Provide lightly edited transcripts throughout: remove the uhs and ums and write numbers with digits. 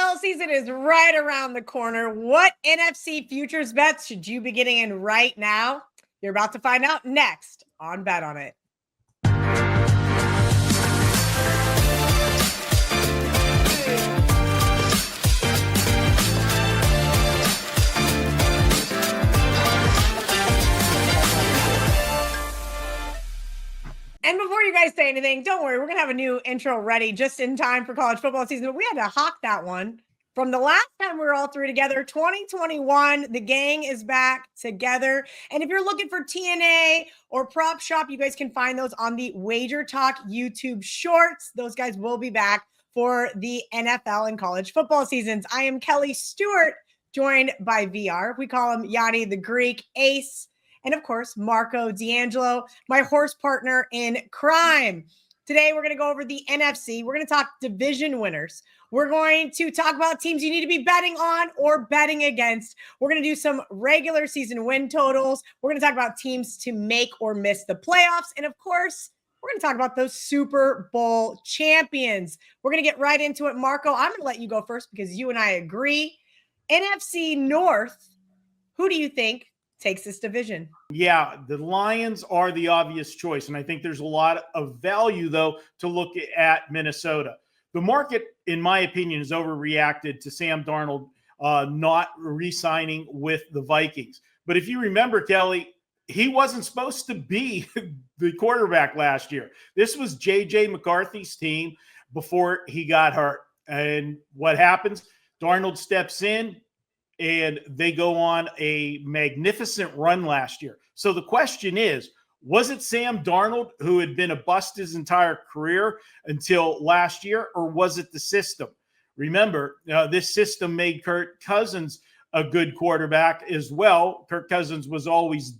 Football season is right around the corner. What NFC futures bets should you be getting in right now? You're about to find out next on Bet On It. And before you guys say anything, don't worry, we're going to have a new intro ready just in time for college football season. But we had to hawk that one from the last time we were all three together, 2021. The gang is back together. And if you're looking for TNA or Prop Shop, you guys can find those on the WagerTalk YouTube shorts. Those guys will be back for the NFL and college football seasons. I am Kelly Stewart, joined by VR. We call him Gianni the Greek Ace. And of course, Marco D'Angelo, my horse partner in crime. Today, we're going to go over the NFC. We're going to talk division winners. We're going to talk about teams you need to be betting on or betting against. We're going to do some regular season win totals. We're going to talk about teams to make or miss the playoffs. And of course, we're going to talk about those Super Bowl champions. We're going to get right into it. Marco, I'm going to let you go first because you and I agree. NFC North, who do you think takes this division? Yeah, the Lions are the obvious choice. And I think there's a lot of value, though, to look at Minnesota. The market, in my opinion, has overreacted to Sam Darnold not re-signing with the Vikings. But if you remember, Kelly, he wasn't supposed to be the quarterback last year. This was J.J. McCarthy's team before he got hurt. And what happens? Darnold steps in, and they go on a magnificent run last year. So the question is, was it Sam Darnold who had been a bust his entire career until last year, or was it the system? Remember, this system made Kirk Cousins a good quarterback as well. Kirk Cousins was always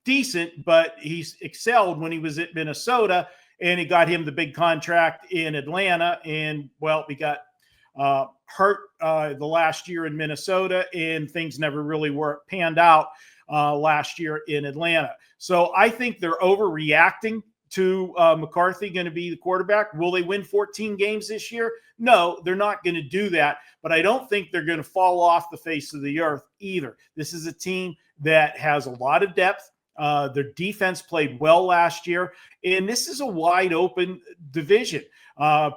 decent, but he excelled when he was at Minnesota, and it got him the big contract in Atlanta. And, well, we got hurt the last year in Minnesota, and things never really panned out last year in Atlanta. So I think they're overreacting to McCarthy going to be the quarterback. Will they win 14 games this year? No, they're not going to do that. But I don't think they're going to fall off the face of the earth either. This is a team that has a lot of depth. Their defense played well last year, and this is a wide open division.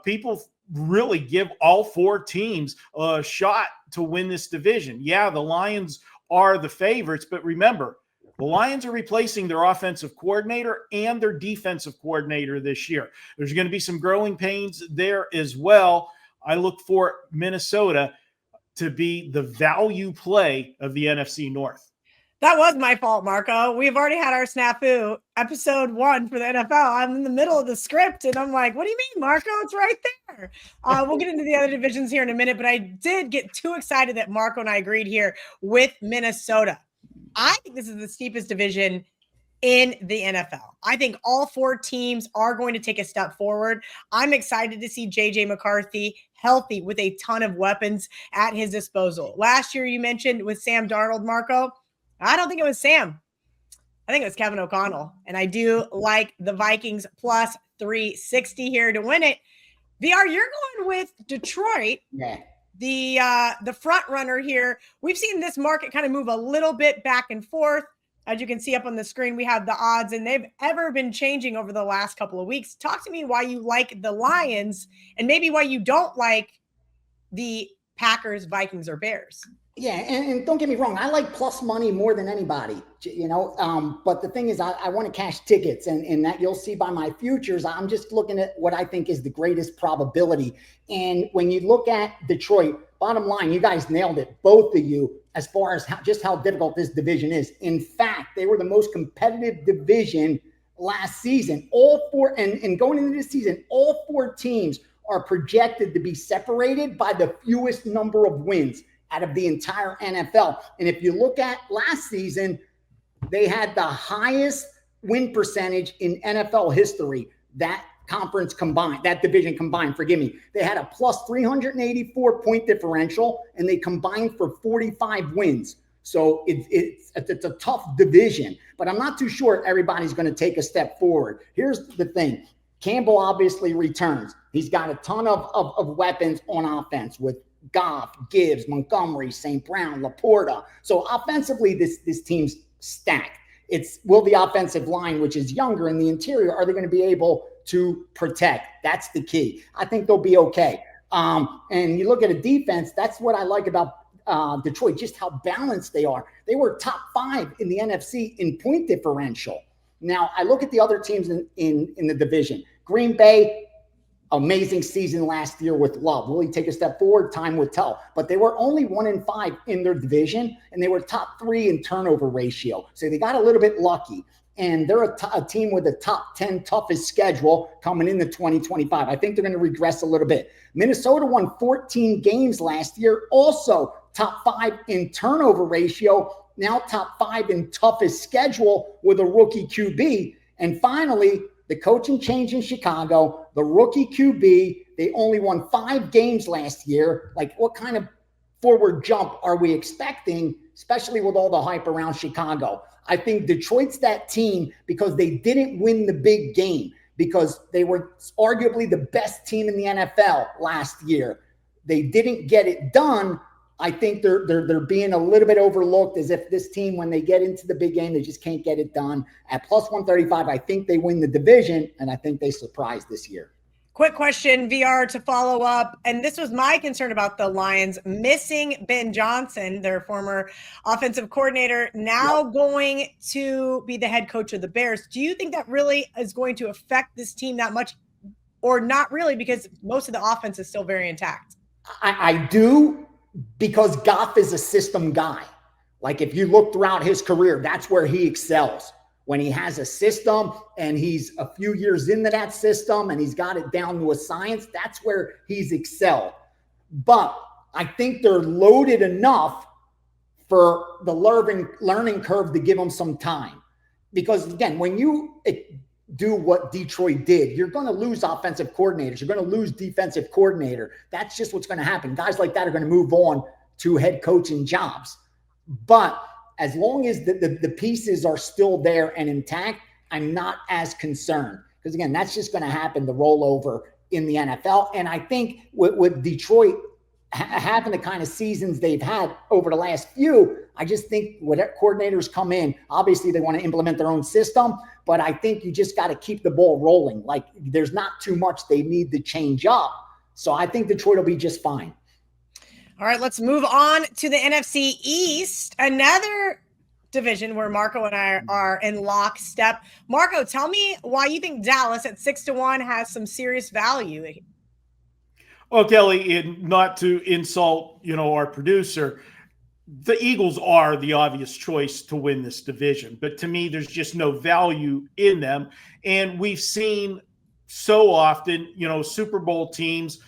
People really give all four teams a shot to win this division. Yeah, the Lions are the favorites, but remember, the Lions are replacing their offensive coordinator and their defensive coordinator this year. There's going to be some growing pains there as well. I look for Minnesota to be the value play of the NFC North. That was my fault, Marco. We've already had our snafu, episode 1 for the NFL. I'm in the middle of the script, and I'm like, what do you mean, Marco? It's right there. We'll get into the other divisions here in a minute, but I did get too excited that Marco and I agreed here with Minnesota. I think this is the steepest division in the NFL. I think all four teams are going to take a step forward. I'm excited to see J.J. McCarthy healthy with a ton of weapons at his disposal. Last year, you mentioned with Sam Darnold, Marco, I don't think it was Sam. I think it was Kevin O'Connell. And I do like the Vikings plus 360 here to win it. VR, you're going with Detroit. Yeah. The front runner here. We've seen this market kind of move a little bit back and forth. As you can see up on the screen, we have the odds, and they've ever been changing over the last couple of weeks. Talk to me why you like the Lions and maybe why you don't like the Packers, Vikings, or Bears. Yeah, and don't get me wrong, I like plus money more than anybody, but the thing is, I want to cash tickets, and that you'll see by my futures. I'm just looking at what I think is the greatest probability. And when you look at Detroit, bottom line, you guys nailed it, both of you, as far as how difficult this division is. In fact, they were the most competitive division last season. All four, and going into this season, all four teams are projected to be separated by the fewest number of wins out of the entire NFL. And if you look at last season, they had the highest win percentage in NFL history. That conference combined, that division combined, forgive me. They had a plus 384 point differential, and they combined for 45 wins. So it's a tough division, but I'm not too sure everybody's going to take a step forward. Here's the thing. Campbell obviously returns. He's got a ton of weapons on offense with Goff, Gibbs, Montgomery, St. Brown, Laporta. So offensively, this team's stacked. Will the offensive line, which is younger in the interior, are they going to be able to protect? That's the key. I think they'll be okay. And you look at a defense, that's what I like about Detroit, just how balanced they are. They were top 5 in the NFC in point differential. Now, I look at the other teams in the division. Green Bay, amazing season last year with Love. Will he take a step forward? Time will tell. But they were only 1-5 in their division, and they were top 3 in turnover ratio. So they got a little bit lucky. And they're a team with a top 10 toughest schedule coming into 2025. I think they're going to regress a little bit. Minnesota won 14 games last year, also top 5 in turnover ratio, now top 5 in toughest schedule with a rookie QB. And finally, the coaching change in Chicago, the rookie QB, they only won 5 games last year. Like, what kind of forward jump are we expecting, especially with all the hype around Chicago? I think Detroit's that team because they didn't win the big game, because they were arguably the best team in the NFL last year. They didn't get it done. I think they're being a little bit overlooked, as if this team, when they get into the big game, they just can't get it done. At plus 135, I think they win the division, and I think they surprise this year. Quick question, VR, to follow up. And this was my concern about the Lions missing Ben Johnson, their former offensive coordinator, now going to be the head coach of the Bears. Do you think that really is going to affect this team that much, or not really, because most of the offense is still very intact? I do, because Goff is a system guy. Like, if you look throughout his career, that's where he excels. When he has a system and he's a few years into that system and he's got it down to a science, that's where he's excelled. But I think they're loaded enough for the learning curve to give them some time. Because, again, when you do what Detroit did, you're going to lose offensive coordinators. You're going to lose defensive coordinator. That's just what's going to happen. Guys like that are going to move on to head coaching jobs. But as long as the pieces are still there and intact, I'm not as concerned. Because, again, that's just going to happen, the rollover in the NFL. And I think with Detroit having the kind of seasons they've had over the last few, I just think when coordinators come in, obviously they want to implement their own system, but I think you just got to keep the ball rolling. Like, there's not too much they need to change up. So I think Detroit will be just fine. All right, let's move on to the NFC East, another division where Marco and I are in lockstep. Marco, tell me why you think Dallas at 6-1 has some serious value. Well, Kelly, not to insult, our producer, the Eagles are the obvious choice to win this division. But to me, there's just no value in them. And we've seen so often, Super Bowl teams,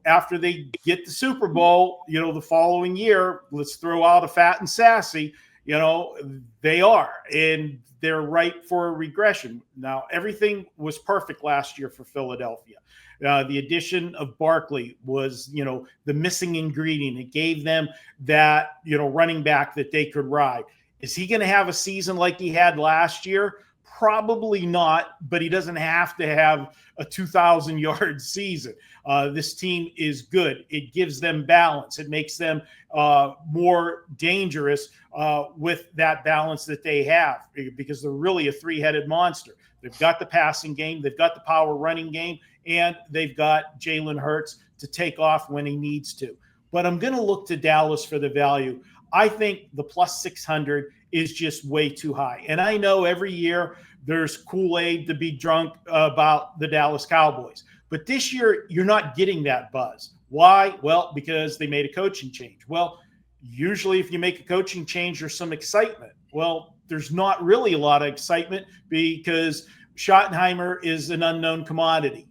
after they get the Super Bowl, the following year, let's throw out a fat and sassy, they are, and they're ripe for a regression. Now, everything was perfect last year for Philadelphia. The addition of Barkley was, the missing ingredient. It gave them that, running back that they could ride. Is he going to have a season like he had last year? Probably not, but he doesn't have to have a 2,000-yard season. This team is good. It gives them balance. It makes them more dangerous with that balance that they have, because they're really a three-headed monster. They've got the passing game, they've got the power running game, and they've got Jalen Hurts to take off when he needs to. But I'm going to look to Dallas for the value. I think the plus 600 is just way too high. And I know every year there's Kool-Aid to be drunk about the Dallas Cowboys. But this year, you're not getting that buzz. Why? Well, because they made a coaching change. Well, usually if you make a coaching change, there's some excitement. Well, there's not really a lot of excitement because Schottenheimer is an unknown commodity.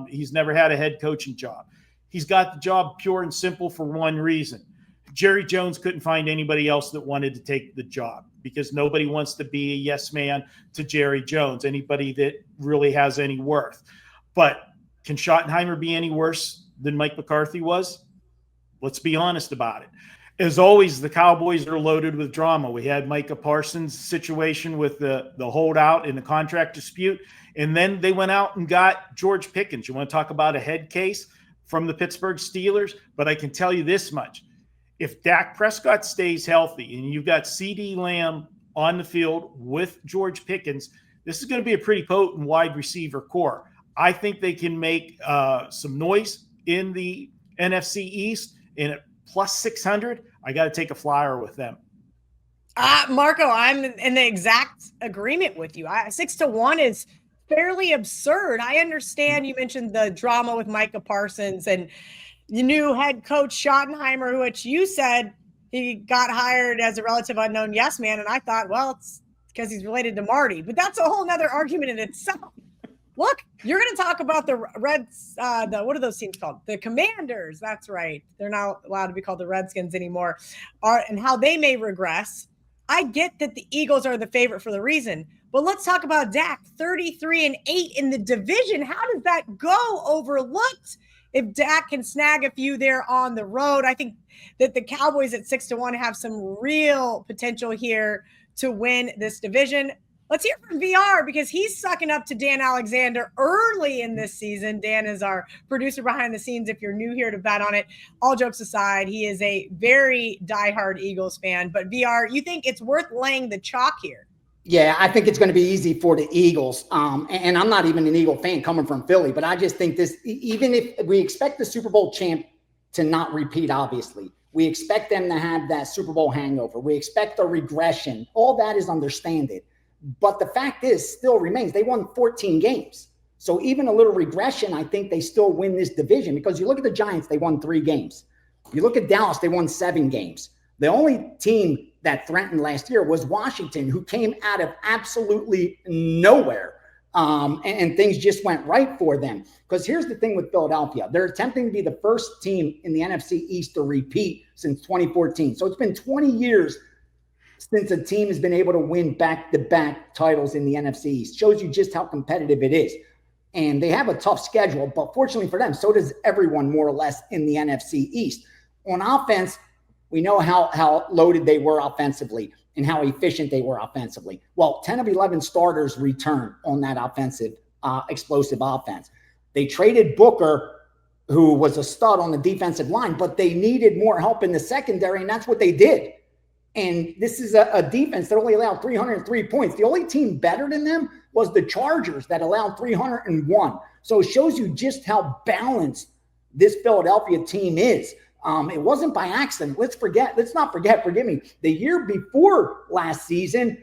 He's never had a head coaching job. He's got the job pure and simple for one reason. Jerry Jones couldn't find anybody else that wanted to take the job, because nobody wants to be a yes man to Jerry Jones, anybody that really has any worth. But can Schottenheimer be any worse than Mike McCarthy was? Let's be honest about it. As always, the Cowboys are loaded with drama. We had Micah Parsons' situation with the holdout in the contract dispute, and then they went out and got George Pickens. You want to talk about a head case from the Pittsburgh Steelers? But I can tell you this much. If Dak Prescott stays healthy and you've got CeeDee Lamb on the field with George Pickens, this is going to be a pretty potent wide receiver core. I think they can make some noise in the NFC East, and at plus 600, I got to take a flyer with them. Marco, I'm in the exact agreement with you. 6-1 is fairly absurd. I understand you mentioned the drama with Micah Parsons and the new head coach Schottenheimer, which you said he got hired as a relative unknown yes man. And I thought, well, it's because he's related to Marty. But that's a whole nother argument in itself. Look, you're going to talk about the Reds. What are those teams called? The Commanders. That's right. They're not allowed to be called the Redskins anymore. And how they may regress. I get that the Eagles are the favorite for the reason. But let's talk about Dak. 33-8 in the division. How does that go overlooked? If Dak can snag a few there on the road, I think that the Cowboys at 6-1 have some real potential here to win this division. Let's hear from VR because he's sucking up to Dan Alexander early in this season. Dan is our producer behind the scenes. If you're new here to bet on it, all jokes aside, he is a very diehard Eagles fan. But VR, you think it's worth laying the chalk here? Yeah, I think it's going to be easy for the Eagles. And I'm not even an Eagle fan coming from Philly, but I just think this, even if we expect the Super Bowl champ to not repeat, obviously, we expect them to have that Super Bowl hangover. We expect a regression. All that is understandable. But the fact is, still remains, they won 14 games. So even a little regression, I think they still win this division because you look at the Giants, they won 3 games. You look at Dallas, they won 7 games. The only team that threatened last year was Washington, who came out of absolutely nowhere. And things just went right for them. Because here's the thing with Philadelphia. They're attempting to be the first team in the NFC East to repeat since 2014. So it's been 20 years since a team has been able to win back-to-back titles in the NFC East. Shows you just how competitive it is. And they have a tough schedule, but fortunately for them, so does everyone more or less in the NFC East. On offense, we know how loaded they were offensively and how efficient they were offensively. Well, 10 of 11 starters return on that offensive, explosive offense. They traded Booker, who was a stud on the defensive line, but they needed more help in the secondary, and that's what they did. And this is a defense that only allowed 303 points. The only team better than them was the Chargers that allowed 301. So it shows you just how balanced this Philadelphia team is. It wasn't by accident. Let's not forget, forgive me, the year before last season,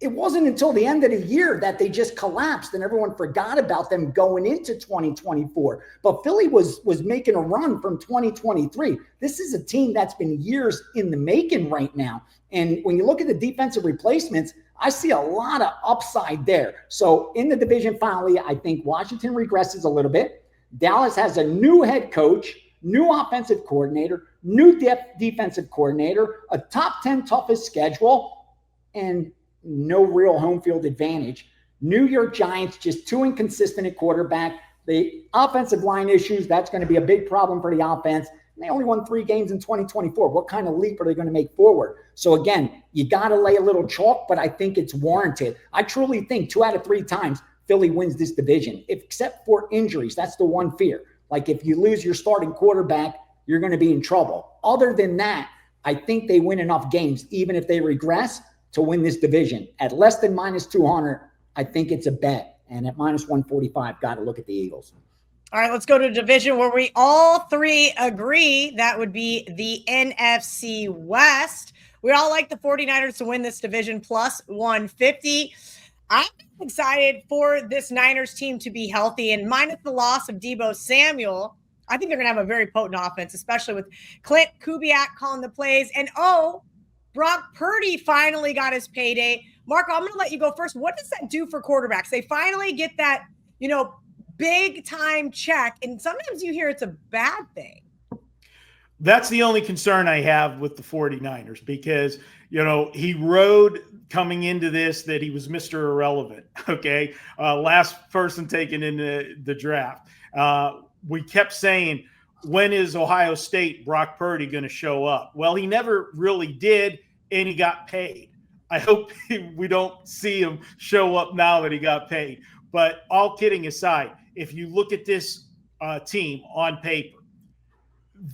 it wasn't until the end of the year that they just collapsed and everyone forgot about them going into 2024. But Philly was making a run from 2023. This is a team that's been years in the making right now. And when you look at the defensive replacements, I see a lot of upside there. So in the division, finally, I think Washington regresses a little bit. Dallas has a new head coach, new offensive coordinator, new defensive coordinator, a top 10 toughest schedule, and no real home field advantage. New York Giants, just too inconsistent at quarterback. The offensive line issues, that's going to be a big problem for the offense. And they only won 3 games in 2024. What kind of leap are they going to make forward? So again, you got to lay a little chalk, but I think it's warranted. I truly think 2 out of 3 times Philly wins this division, except for injuries. That's the one fear. Like if you lose your starting quarterback, you're going to be in trouble. Other than that, I think they win enough games, even if they regress, to win this division. At less than minus 200, I think it's a bet. And at minus 145, got to look at the Eagles. All right, let's go to a division where we all 3 agree. That would be the NFC West. We all like the 49ers to win this division plus 150. I'm excited for this Niners team to be healthy, and minus the loss of Deebo Samuel, I think they're going to have a very potent offense, especially with Clint Kubiak calling the plays. And Brock Purdy finally got his payday. Marco, I'm going to let you go first. What does that do for quarterbacks? They finally get that, big time check. And sometimes you hear it's a bad thing. That's the only concern I have with the 49ers because, he rode coming into this that he was Mr. Irrelevant. Okay. Last person taken in the draft. We kept saying, when is Ohio State Brock Purdy going to show up? Well, he never really did, and he got paid. I hope we don't see him show up now that he got paid. But all kidding aside, if you look at this team on paper,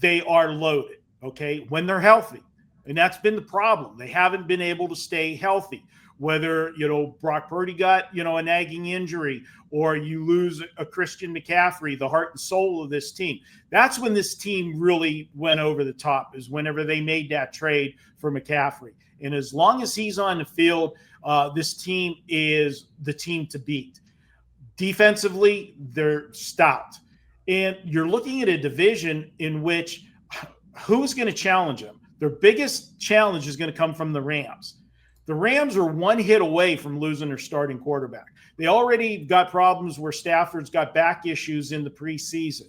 they are loaded, okay, when they're healthy. And that's been the problem. They haven't been able to stay healthy. Whether, Brock Purdy got, a nagging injury, or you lose a Christian McCaffrey, the heart and soul of this team. That's when this team really went over the top, is whenever they made that trade for McCaffrey. And as long as he's on the field, this team is the team to beat. Defensively, they're stout. And you're looking at a division in which who's going to challenge them? Their biggest challenge is going to come from the Rams. The Rams are one hit away from losing their starting quarterback. They already got problems where Stafford's got back issues in the preseason.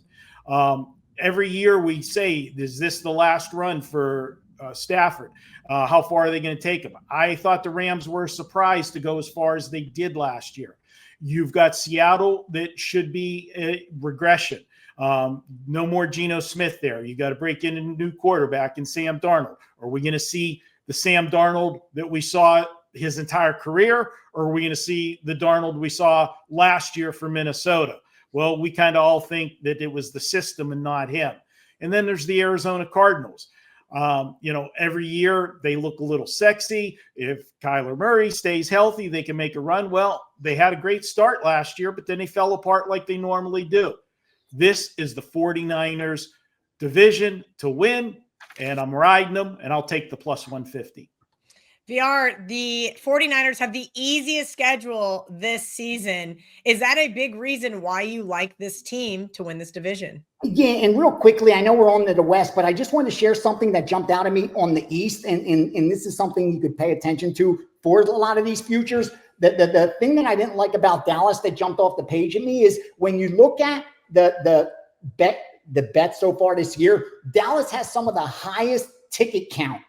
Every year we say, is this the last run for Stafford? How far are they going to take him? I thought the Rams were surprised to go as far as they did last year. You've got Seattle that should be a regression. No more Geno Smith there. You got to break in a new quarterback in Sam Darnold. Are we going to see the Sam Darnold that we saw his entire career, or are we going to see the Darnold we saw last year for Minnesota? Well, we kind of all think that it was the system and not him. And then there's the Arizona Cardinals. Every year they look a little sexy. If Kyler Murray stays healthy, they can make a run. Well, they had a great start last year, but then they fell apart like they normally do. This is the 49ers division to win, and I'm riding them, and I'll take the plus 150. VR, the 49ers have the easiest schedule this season. Is that a big reason why you like this team to win this division? Yeah, and real quickly, I know we're on to the West, but I just want to share something that jumped out at me on the East, and this is something you could pay attention to for a lot of these futures. The thing that I didn't like about Dallas that jumped off the page at me is when you look at the bet so far this year, Dallas has some of the highest ticket count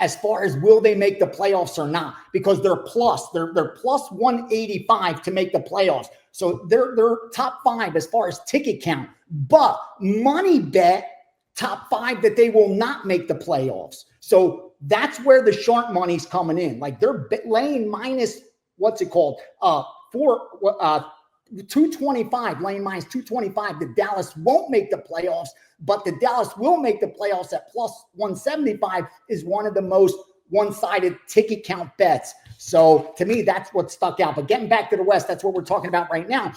as far as will they make the playoffs or not, because they're plus 185 to make the playoffs. So they're top 5 as far as ticket count, but money bet top 5 that they will not make the playoffs. So that's where the sharp money's coming in. Like they're laying minus, 225, laying minus 225. The Dallas won't make the playoffs, but the Dallas will make the playoffs at plus 175 is one of the most one-sided ticket count bets. So to me, that's what stuck out. But getting back to the West, that's what we're talking about right now.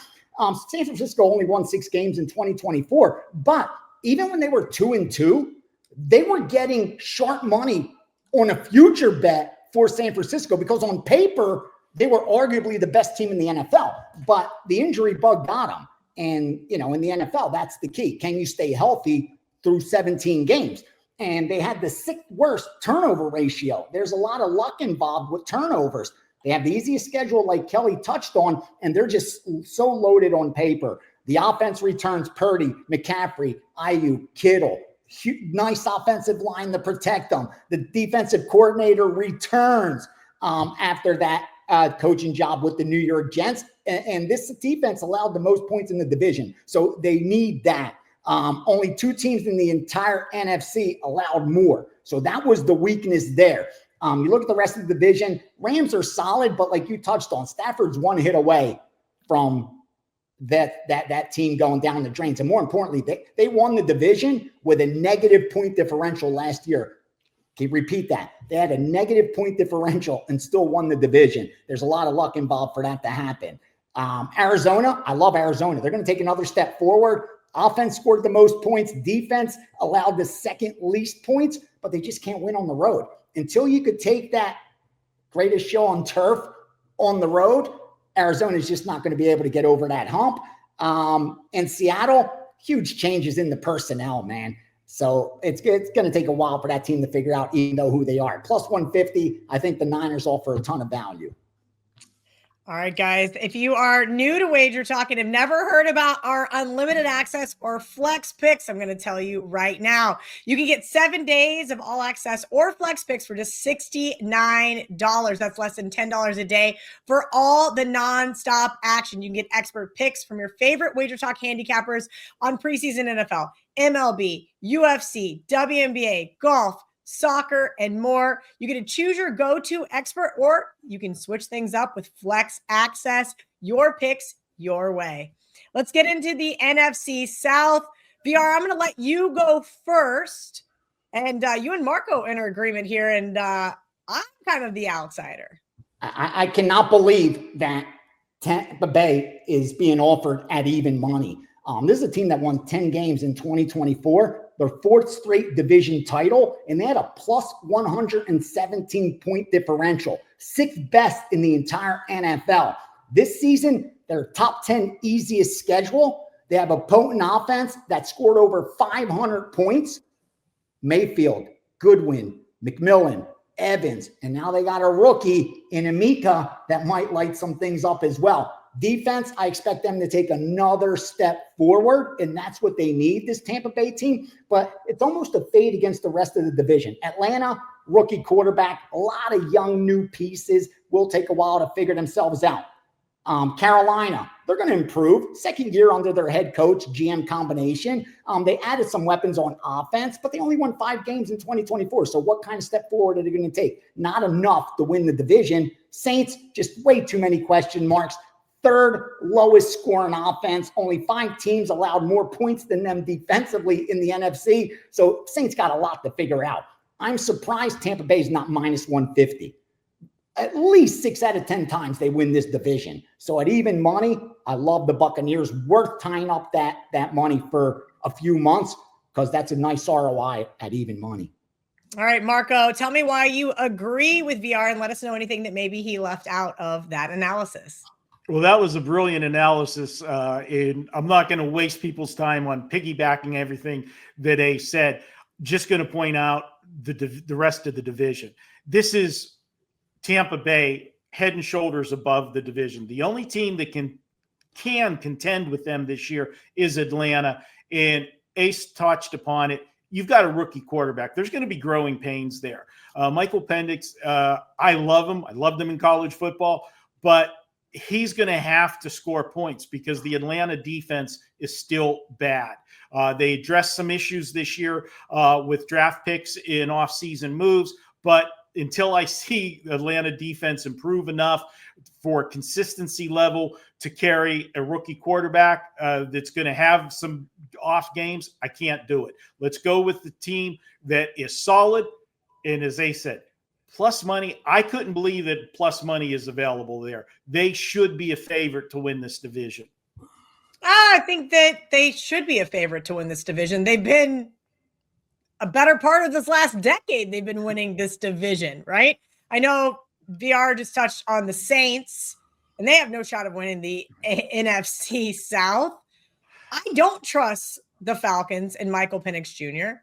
San Francisco only won 6 games in 2024, but even when they were 2-2, they were getting sharp money on a future bet for San Francisco because on paper, they were arguably the best team in the NFL, but the injury bug got them. And, in the NFL, that's the key. Can you stay healthy through 17 games? And they had the 6th worst turnover ratio. There's a lot of luck involved with turnovers. They have the easiest schedule, like Kelly touched on, and they're just so loaded on paper. The offense returns Purdy, McCaffrey, Ayuk, Kittle. Nice offensive line to protect them. The defensive coordinator returns after that coaching job with the New York Jets. And this defense allowed the most points in the division. So they need that. Only 2 teams in the entire NFC allowed more. So that was the weakness there. You look at the rest of the division, Rams are solid, but like you touched on, Stafford's one hit away from that team going down the drains. And more importantly, they won the division with a negative point differential last year. Can you repeat that? They had a negative point differential and still won the division. There's a lot of luck involved for that to happen. Arizona, I love Arizona. They're going to take another step forward. Offense scored the most points. Defense allowed the 2nd least points, but they just can't win on the road. Until you could take that greatest show on turf on the road, Arizona is just not going to be able to get over that hump. And Seattle, huge changes in the personnel, man. So it's going to take a while for that team to figure out, even though who they are. Plus 150, I think the Niners offer a ton of value. All right, guys, if you are new to WagerTalk and have never heard about our unlimited access or flex picks, I'm going to tell you right now, you can get 7 days of all access or flex picks for just $69. That's less than $10 a day for all the nonstop action. You can get expert picks from your favorite WagerTalk handicappers on preseason NFL, MLB, UFC, WNBA, golf, soccer, and more. You get to choose your go-to expert, or you can switch things up with Flex Access. Your picks, your way. Let's get into the NFC South. VR, I'm going to let you go first. And you and Marco enter agreement here, and I'm kind of the outsider. I cannot believe that Tampa Bay is being offered at even money. This is a team that won 10 games in 2024, their fourth straight division title, and they had a plus 117 point differential, sixth best in the entire NFL. This season, their top 10 easiest schedule. They have a potent offense that scored over 500 points. Mayfield, Goodwin, McMillan, Evans, and now they got a rookie in Amika that might light some things up as well. Defense, I expect them to take another step forward, and that's what they need, this Tampa Bay team. But it's almost a fade against the rest of the division. Atlanta, rookie quarterback, a lot of young new pieces. Will take a while to figure themselves out. Carolina, they're going to improve. Second year under their head coach, GM combination. They added some weapons on offense, but they only won 5 games in 2024. So what kind of step forward are they going to take? Not enough to win the division. Saints, just way too many question marks. Third lowest scoring offense. Only 5 teams allowed more points than them defensively in the NFC. So Saints got a lot to figure out. I'm surprised Tampa Bay is not minus 150. At least 6 out of 10 times they win this division. So at even money, I love the Buccaneers. Worth tying up that money for a few months because that's a nice ROI at even money. All right, Marco, tell me why you agree with VR and let us know anything that maybe he left out of that analysis. Well, that was a brilliant analysis, and I'm not going to waste people's time on piggybacking everything that they said. Just going to point out the rest of the division. This is Tampa Bay head and shoulders above the division. The only team that can contend with them this year is Atlanta, and Ace touched upon it. You've got a rookie quarterback. There's going to be growing pains there. Michael Penix, I love him. I loved him in college football, but he's going to have to score points because the Atlanta defense is still bad. They addressed some issues this year with draft picks in offseason moves, but until I see the Atlanta defense improve enough for consistency level to carry a rookie quarterback that's going to have some off games, I can't do it. Let's go with the team that is solid. And as they said, plus money, I couldn't believe that plus money is available there. They should be a favorite to win this division. I think that they should be a favorite to win this division. They've been a better part of this last decade. They've been winning this division, right? I know VR just touched on the Saints, and they have no shot of winning the NFC South. I don't trust the Falcons and Michael Penix Jr.,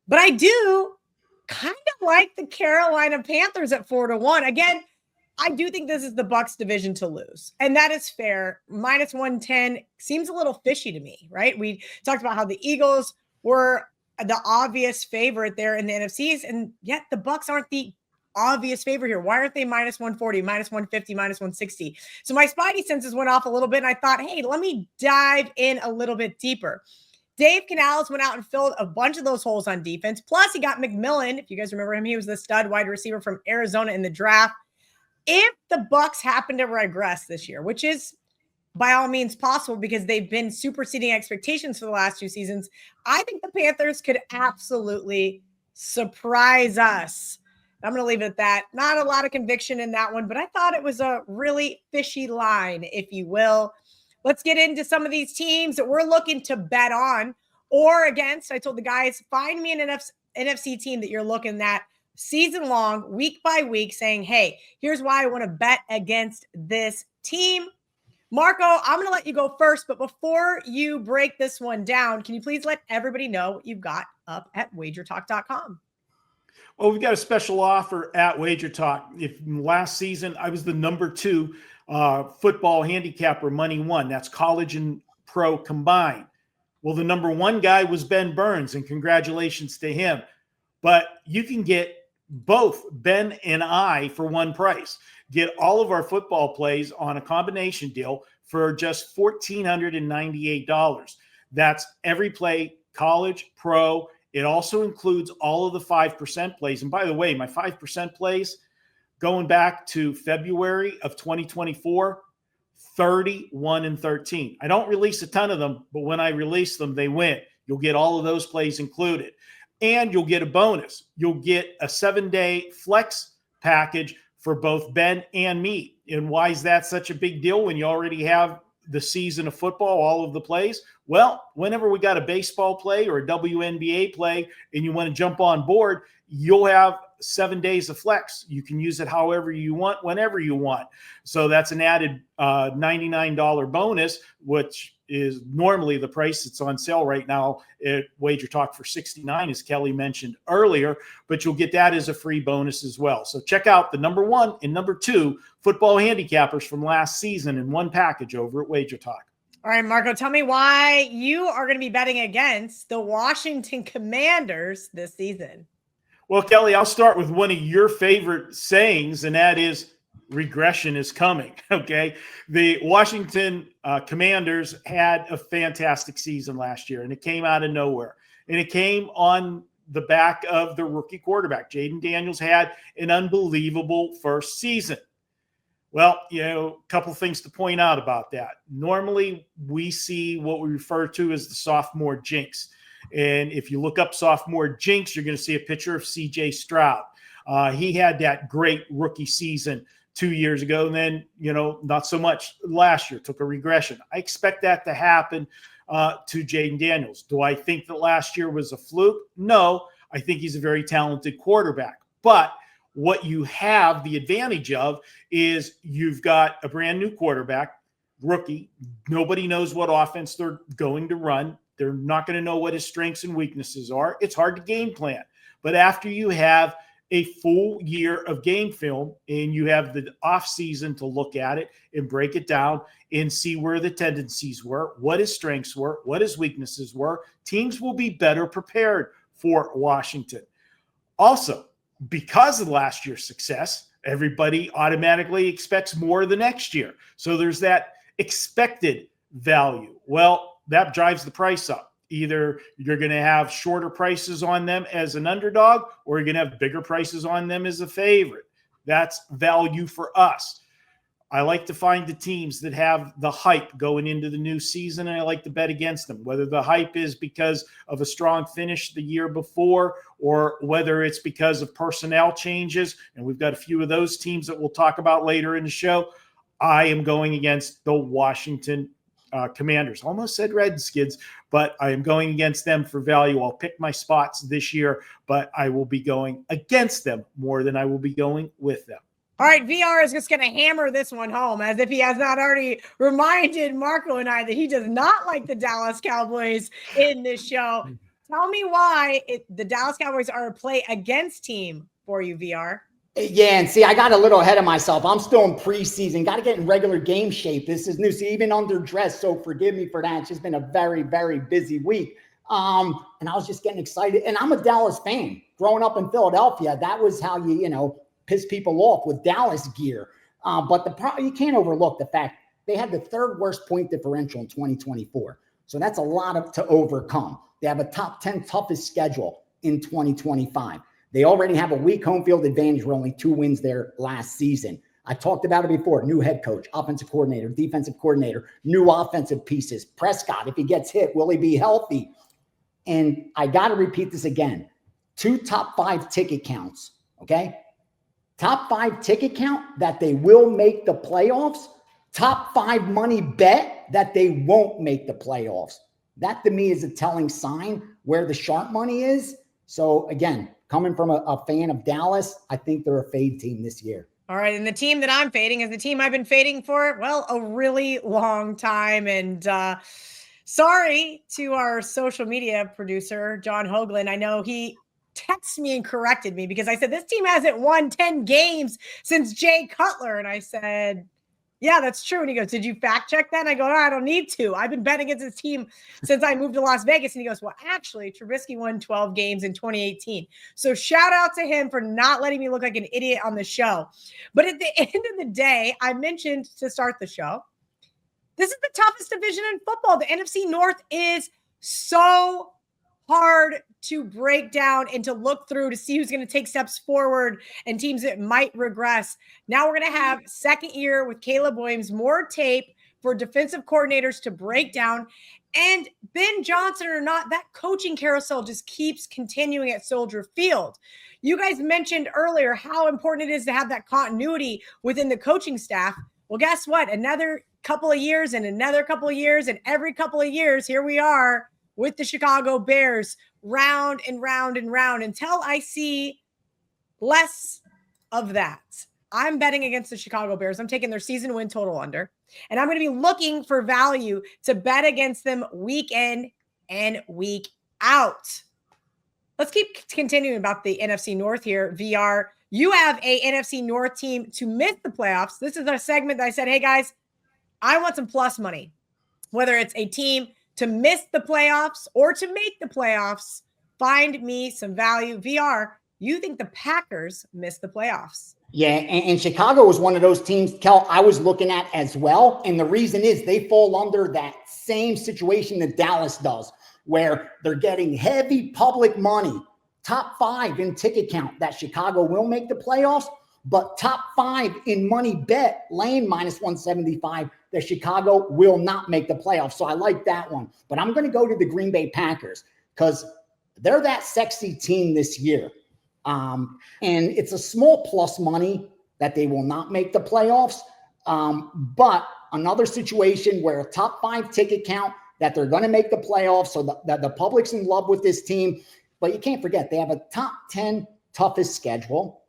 but I do kind of like the Carolina Panthers at 4-1. Again, I do think this is the Bucs division to lose, and that is fair. Minus 110 seems a little fishy to me, right? We talked about how the Eagles were the obvious favorite there in the NFCs, and yet the Bucs aren't the obvious favorite here. Why aren't they minus 140, minus 150, minus 160? So my spidey senses went off a little bit, and I thought, hey, let me dive in a little bit deeper. Dave Canales went out and filled a bunch of those holes on defense. Plus, he got McMillan. If you guys remember him, he was the stud wide receiver from Arizona in the draft. If the Bucs happen to regress this year, which is by all means possible because they've been superseding expectations for the last 2 seasons, I think the Panthers could absolutely surprise us. I'm going to leave it at that. Not a lot of conviction in that one, but I thought it was a really fishy line, if you will. Let's get into some of these teams that we're looking to bet on or against. I told the guys, find me an NFC team that you're looking at season long, week by week, saying, hey, here's why I want to bet against this team. Marco, I'm going to let you go first, but before you break this one down, can you please let everybody know what you've got up at WagerTalk.com? Well, we've got a special offer at WagerTalk. If last season I was the number 2 football handicapper, money won. That's college and pro combined. Well, the number 1 guy was Ben Burns, and congratulations to him. But you can get both Ben and I for one price. Get all of our football plays on a combination deal for just $1,498. That's every play college, pro. It also includes all of the 5% plays. And by the way, my 5% plays going back to February of 2024, 31-13. I don't release a ton of them, but when I release them, they win. You'll get all of those plays included. And you'll get a bonus. You'll get a 7-day flex package for both Ben and me. And why is that such a big deal when you already have the season of football, all of the plays? Well, whenever we got a baseball play or a WNBA play and you want to jump on board, you'll have 7 days of flex. You can use it however you want, whenever you want. So that's an added $99 bonus, which is normally the price that's on sale right now at WagerTalk for $69, as Kelly mentioned earlier, but you'll get that as a free bonus as well. So check out the number 1 and number 2 football handicappers from last season in one package over at WagerTalk. All right, Marco, tell me why you are going to be betting against the Washington Commanders this season. Well, Kelly, I'll start with one of your favorite sayings, and that is regression is coming, okay? The Washington Commanders had a fantastic season last year, and it came out of nowhere. And it came on the back of the rookie quarterback. Jaden Daniels had an unbelievable first season. Well, a couple things to point out about that. Normally, we see what we refer to as the sophomore jinx. And if you look up sophomore jinx, you're going to see a picture of C.J. Stroud. He had that great rookie season 2 years ago, and then, not so much last year, took a regression. I expect that to happen to Jaden Daniels. Do I think that last year was a fluke? No, I think he's a very talented quarterback. But what you have the advantage of is you've got a brand new quarterback, rookie. Nobody knows what offense they're going to run. They're not going to know what his strengths and weaknesses are. It's hard to game plan. But after you have a full year of game film and you have the off season to look at it and break it down and see where the tendencies were, what his strengths were, what his weaknesses were, teams will be better prepared for Washington. Also, because of last year's success, everybody automatically expects more the next year. So there's that expected value. Well, that drives the price up. Either you're going to have shorter prices on them as an underdog, or you're going to have bigger prices on them as a favorite. That's value for us. I like to find the teams that have the hype going into the new season, and I like to bet against them, whether the hype is because of a strong finish the year before or whether it's because of personnel changes. And we've got a few of those teams that we'll talk about later in the show. I am going against the Washington Commanders. Almost said Redskins, but I am going against them for value. I'll pick my spots this year, but I will be going against them more than I will be going with them. All right, VR is just going to hammer this one home as if he has not already reminded Marco and I that he does not like the Dallas Cowboys in this show. Tell me why the Dallas Cowboys are a play against team for you, VR. Yeah, and see, I got a little ahead of myself. I'm still in preseason. Got to get in regular game shape. This is new. See, even underdressed, so forgive me for that. It's just been a very, very busy week. And I was just getting excited. And I'm a Dallas fan. Growing up in Philadelphia, that was how you piss people off with Dallas gear. But you can't overlook the fact they had the third worst point differential in 2024. So that's a lot to overcome. They have a top 10 toughest schedule in 2025. They already have a weak home field advantage. We're only 2 wins there last season. I talked about it before. New head coach, offensive coordinator, defensive coordinator, new offensive pieces. Prescott, if he gets hit, will he be healthy? And I got to repeat this again. 2 top 5 ticket counts, okay? Top 5 ticket count that they will make the playoffs. Top 5 money bet that they won't make the playoffs. That to me is a telling sign where the sharp money is. So again, coming from a fan of Dallas, I think they're a fade team this year. All right. And the team that I'm fading is the team I've been fading for, well, a really long time. And sorry to our social media producer, John Hoagland. I know he texted me and corrected me because I said, this team hasn't won 10 games since Jay Cutler. And I said, yeah, that's true. And he goes, did you fact check that? And I go, no, I don't need to. I've been betting against this team since I moved to Las Vegas. And he goes, well, actually, Trubisky won 12 games in 2018. So shout out to him for not letting me look like an idiot on the show. But at the end of the day, I mentioned to start the show, this is the toughest division in football. The NFC North is so hard to break down and to look through to see who's going to take steps forward and teams that might regress. Now we're going to have second year with Caleb Williams, more tape for defensive coordinators to break down. And Ben Johnson or not, that coaching carousel just keeps continuing at Soldier Field. You guys mentioned earlier how important it is to have that continuity within the coaching staff. Well, guess what? Another couple of years and another couple of years and every couple of years, here we are with the Chicago Bears, round and round and round until I see less of that. I'm betting against the Chicago Bears. I'm taking their season win total under, and I'm going to be looking for value to bet against them week in and week out. Let's keep continuing about the NFC North here. VR, you have a NFC North team to miss the playoffs. This is a segment that I said, hey guys, I want some plus money, whether it's a team to miss the playoffs or to make the playoffs. Find me some value. VR, you think the Packers missed the playoffs? Yeah, and Chicago was one of those teams, Kel, I was looking at as well. And the reason is they fall under that same situation that Dallas does, where they're getting heavy public money, top 5 in ticket count that Chicago will make the playoffs, but top 5 in money bet, laying -175, that Chicago will not make the playoffs. So I like that one. But I'm going to go to the Green Bay Packers because they're that sexy team this year. And it's a small plus money that they will not make the playoffs. But another situation where a top 5 ticket count that they're going to make the playoffs, so that the public's in love with this team. But you can't forget, they have a top 10 toughest schedule.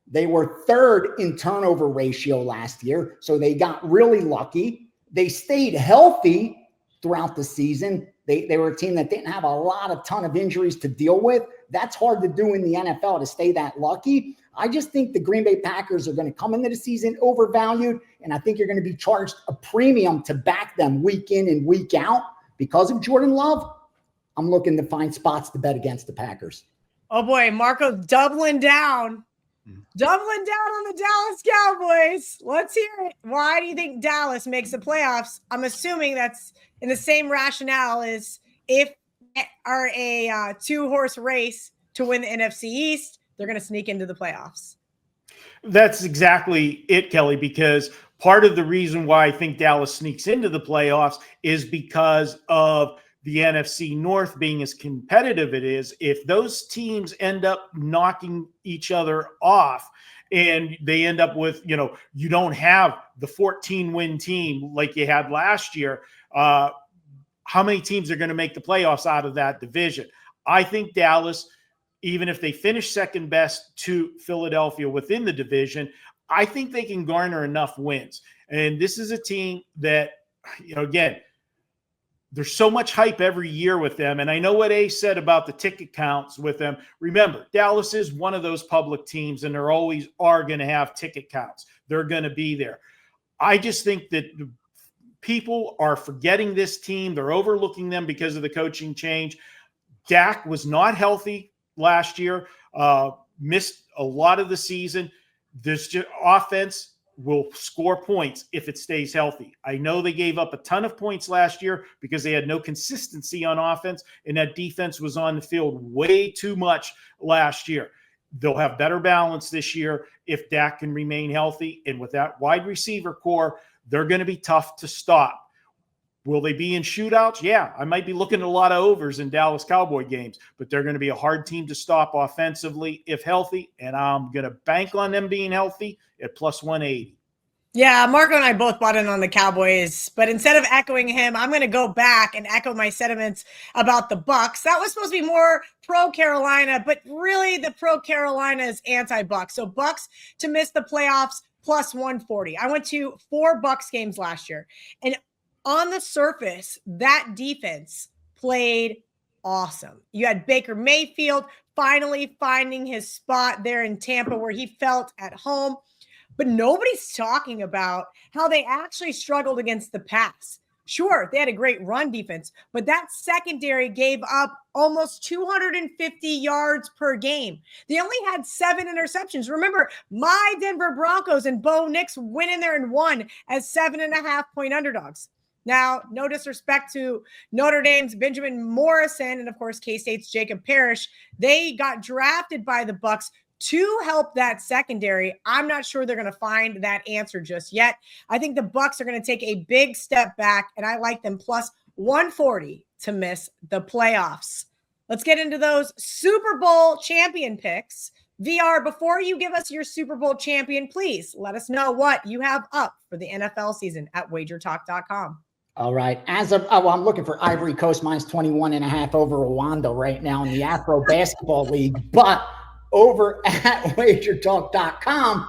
They were 3rd in turnover ratio last year, so they got really lucky. They stayed healthy throughout the season. They were a team that didn't have a ton of injuries to deal with. That's hard to do in the NFL, to stay that lucky. I just think the Green Bay Packers are going to come into the season overvalued, and I think you're going to be charged a premium to back them week in and week out. Because of Jordan Love, I'm looking to find spots to bet against the Packers. Oh boy, Marco doubling down on the Dallas Cowboys. Let's hear it. Why do you think Dallas makes the playoffs? I'm assuming that's in the same rationale as if are a 2-horse race to win the NFC East, they're going to sneak into the playoffs. That's exactly it, Kelly, because part of the reason why I think Dallas sneaks into the playoffs is because of the NFC North being as competitive it is. If those teams end up knocking each other off and they end up with, you don't have the 14-win team like you had last year, how many teams are going to make the playoffs out of that division? I think Dallas, even if they finish second best to Philadelphia within the division, I think they can garner enough wins. And this is a team that, again, there's so much hype every year with them. And I know what Ace said about the ticket counts with them. Remember, Dallas is one of those public teams, and there always are going to have ticket counts. They're going to be there. I just think that people are forgetting this team. They're overlooking them because of the coaching change. Dak was not healthy last year, missed a lot of the season. This offense will score points if it stays healthy. I know they gave up a ton of points last year because they had no consistency on offense, and that defense was on the field way too much last year. They'll have better balance this year if Dak can remain healthy, and with that wide receiver core, they're going to be tough to stop. Will they be in shootouts? Yeah, I might be looking at a lot of overs in Dallas Cowboy games, but they're going to be a hard team to stop offensively if healthy, and I'm going to bank on them being healthy at +180. Yeah, Marco and I both bought in on the Cowboys, but instead of echoing him, I'm going to go back and echo my sentiments about the Bucs. That was supposed to be more pro-Carolina, but really the pro-Carolina is anti-Bucs. So Bucs to miss the playoffs +140. I went to 4 Bucs games last year, and on the surface, that defense played awesome. You had Baker Mayfield finally finding his spot there in Tampa where he felt at home, but nobody's talking about how they actually struggled against the pass. Sure, they had a great run defense, but that secondary gave up almost 250 yards per game. They only had 7 interceptions. Remember, my Denver Broncos and Bo Nix went in there and won as 7.5-point underdogs. Now, no disrespect to Notre Dame's Benjamin Morrison and, of course, K-State's Jacob Parrish. They got drafted by the Bucs to help that secondary. I'm not sure they're going to find that answer just yet. I think the Bucs are going to take a big step back, and I like them plus 140 to miss the playoffs. Let's get into those Super Bowl champion picks. VR, before you give us your Super Bowl champion, please let us know what you have up for the NFL season at WagerTalk.com. All right. I'm looking for Ivory Coast minus 21.5 over Rwanda right now in the Afro Basketball League. But over at WagerTalk.com,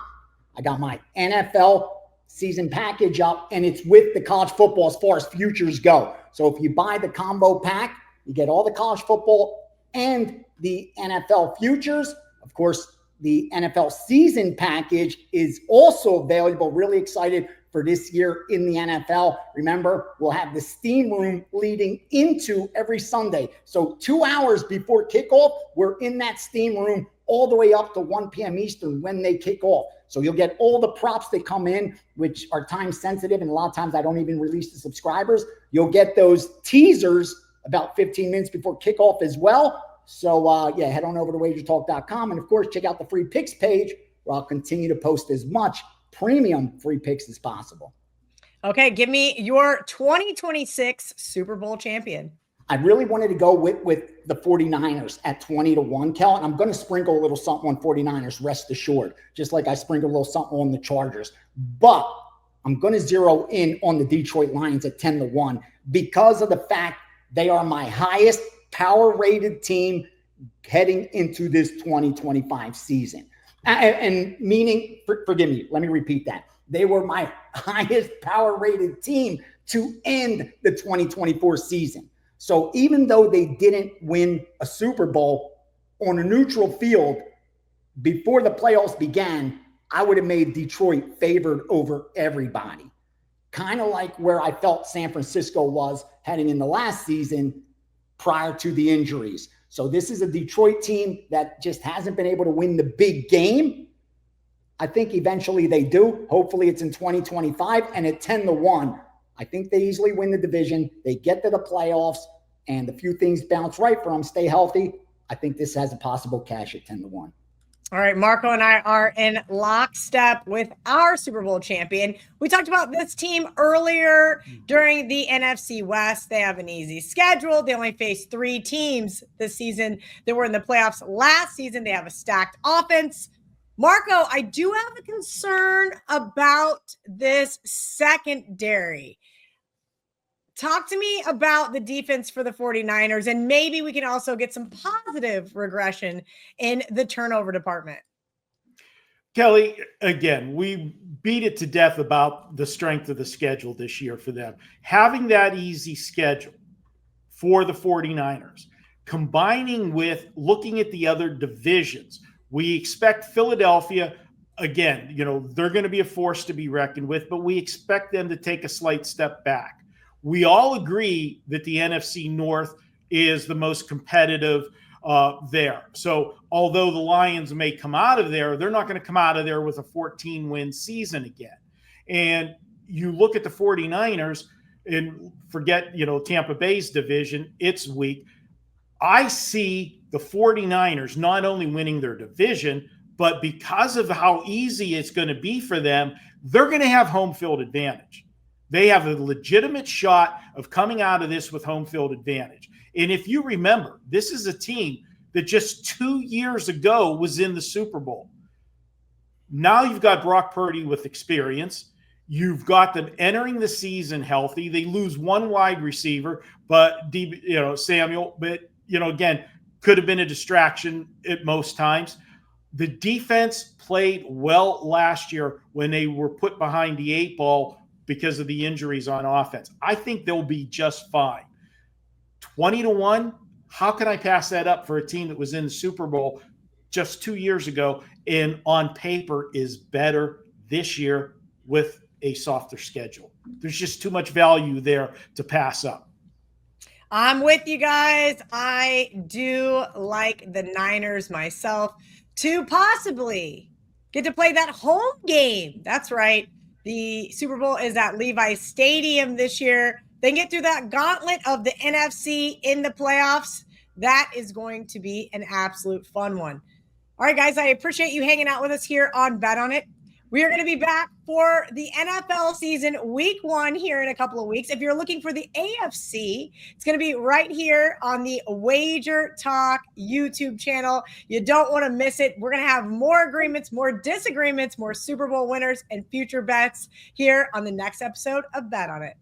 I got my NFL season package up, and it's with the college football as far as futures go. So if you buy the combo pack, you get all the college football and the NFL futures. Of course, the NFL season package is also available. Really excited for this year in the NFL. Remember, we'll have the steam room leading into every Sunday. So 2 hours before kickoff, we're in that steam room all the way up to 1 p.m. Eastern when they kick off. So you'll get all the props that come in, which are time sensitive. And a lot of times I don't even release to subscribers. You'll get those teasers about 15 minutes before kickoff as well. So, head on over to WagerTalk.com. And, of course, check out the free picks page where I'll continue to post as much premium free picks as possible. Okay, give me your 2026 Super Bowl champion. I really wanted to go with the 49ers at 20-1, Kel. And I'm going to sprinkle a little something on 49ers, rest assured, just like I sprinkled a little something on the Chargers. But I'm going to zero in on the Detroit Lions at 10-1 because of the fact they are my highest power-rated team heading into this 2025 season. And meaning, forgive me, let me repeat that. They were my highest power-rated team to end the 2024 season. So even though they didn't win a Super Bowl on a neutral field before the playoffs began, I would have made Detroit favored over everybody. Kind of like where I felt San Francisco was heading in the last season prior to the injuries. So this is a Detroit team that just hasn't been able to win the big game. I think eventually they do. Hopefully it's in 2025. And at 10-1, I think they easily win the division. They get to the playoffs, and a few things bounce right for them, stay healthy. I think this has a possible cash at 10-1. All right, Marco and I are in lockstep with our Super Bowl champion. We talked about this team earlier during the NFC West. They have an easy schedule. They only faced 3 teams this season that were in the playoffs last season. They have a stacked offense. Marco, I do have a concern about this secondary. Talk to me about the defense for the 49ers, and maybe we can also get some positive regression in the turnover department. Kelly, again, we beat it to death about the strength of the schedule this year for them. Having that easy schedule for the 49ers, combining with looking at the other divisions, we expect Philadelphia, again, they're going to be a force to be reckoned with, but we expect them to take a slight step back. We all agree that the NFC North is the most competitive there. So although the Lions may come out of there, they're not going to come out of there with a 14-win season again. And you look at the 49ers and forget, Tampa Bay's division, it's weak. I see the 49ers not only winning their division, but because of how easy it's going to be for them, they're going to have home field advantage. They have a legitimate shot of coming out of this with home field advantage. And if you remember, this is a team that just 2 years ago was in the Super Bowl. Now you've got Brock Purdy with experience. You've got them entering the season healthy. They lose one wide receiver, but Samuel, but again, could have been a distraction at most times. The defense played well last year when they were put behind the 8 ball because of the injuries on offense. I think they'll be just fine. 20-1, how can I pass that up for a team that was in the Super Bowl just 2 years ago and on paper is better this year with a softer schedule? There's just too much value there to pass up. I'm with you guys. I do like the Niners myself to possibly get to play that home game. That's right. The Super Bowl is at Levi's Stadium this year. They get through that gauntlet of the NFC in the playoffs. That is going to be an absolute fun one. All right, guys, I appreciate you hanging out with us here on Bet On It. We are going to be back for the NFL season week 1 here in a couple of weeks. If you're looking for the AFC, it's going to be right here on the WagerTalk YouTube channel. You don't want to miss it. We're going to have more agreements, more disagreements, more Super Bowl winners, and future bets here on the next episode of Bet On It.